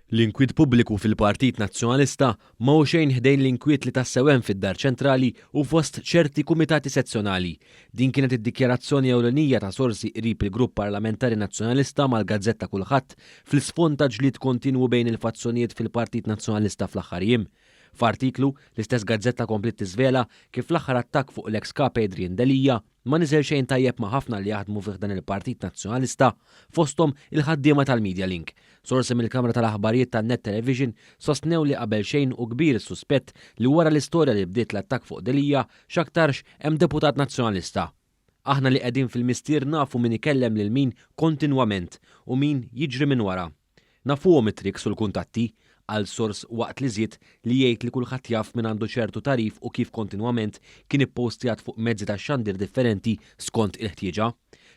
L-inkwiet pubbliku fil-Partit Nazzjonalista ma hu xejn ħdejn l-inkwiet li tassew hemm fid-Dar Ċentrali u fost ċerti kumitati sezzjonali. Din kienet id-dikjarazzjoni ewlenija ta' sorsi qrib il-Grupp Parlamentari Nazzjonalista mal-Gazzetta Kulħadd fl-isfond ta' ġlied kontinwu bejn il-fazzjonijiet fil-Partit Nazzjonalista fl-aħħar jiem. F'artiklu l-istess Gazzetta komplet tiżvela kif l-aħħar attakk fuq l-eks kap Adrian Delija ma niżel xejn tajjeb ma' ħafna li jaħdmu fih dan il-Partit Nazzjonalista fosthom il-ħaddiema tal-Media Link. Sorsi mill-Kamra tal-Aħbarijiet tan-Net Television sostnew li qabel xejn u kbir is-suspett li wara l-istorja li bdiet l-attakk fuq Delija x'aktarx hemm deputat nazzjonalista. Aħna li qegħdin fil-mistier nafu min ikellem lil min kontinwament u min jiġri minn wara. Nafuhom it-triks u l-kuntatti għal sors waqt li żied li jgħid li kulħadd jaf min għandu ċertu tarif u kif kontinwament kien ippostjat fuq mezzi tax-xandir differenti skont il-ħtieġa.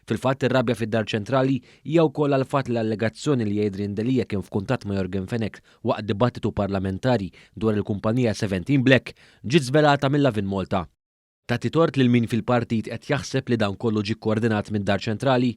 Fil-fatt ir-rabja fid-Dar Ċentrali hija wkoll għal fatt l-allegazzjoni li Adrian Delija kien f'kuntatt ma' Jorgen Fenech waqt dibattitu parlamentari dwar il-kumpanija 17 Black ġiet żvelata mill-Lavin Malta. Tagħti tort lil min fil-partit qed jaħseb li dan kollu ġie koordinat mid-Dar Ċentrali.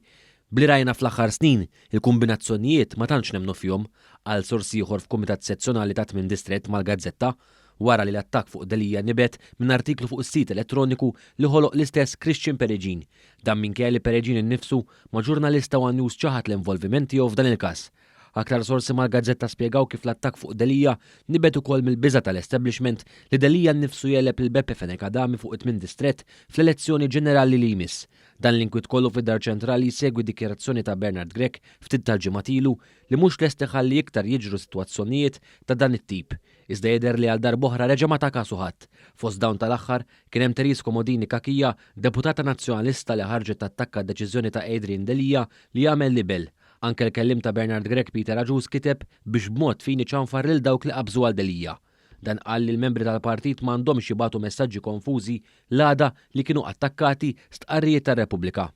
Bli rajna fl-aħħar snin, il-kombinazzjonijiet ma tantx nemmnu fihom għal sorsi ieħor f'Kumitat Sezzjonali ta' Tmien Distrett mal-Gazzetta wara li l-attakk fuq Delija nibet minn artiklu fuq is-sit elettroniku li ħoloq l-istess Christian Pereġin. Dan minkejja li Pereġin innifsu ma' ġurnalista One News ċaħat l-involviment tiegħu f'dan il-każ. Aktar sorsi mal-Gazzetta spjegaw kif l-attakk fuq Delija nibet ukoll mill-biża' tal-establishment li Delija nnifsu jeleb il-Beppe Fenech Adami fuq it-Tmien Distrett fl-elezzjoni ġenerali li jmiss. Dan l-inkwiet kollu fid-Dar Ċentrali segwi dikjarazzjoni ta' Bernard Grech ftit tal-ġimgħat ilu li mhux lest iħalli iktar jiġru sitwazzjonijiet ta' dan it-tip. Iżda jidher li għal darb'oħra reġa' ma ta' kasu ħadd. Fost dawn tal-aħħar kien hemm Teris Komodini Kakija, deputata nazzjonalista li ħarġet tattakka d-deċiżjoni ta' Adrian Delija li jagħmel libel. Anke l-kellim ta' Bernard Grech Peter Aġus kiteb biex b'mod fin iċanfar lil dawk li qabżu għal Delija. Dan qal li l-membri tal-partit m'għandhomx jibagħtu messaġġi konfużi l-għada li kienu attakkati stqarrijiet tar-Repubblika.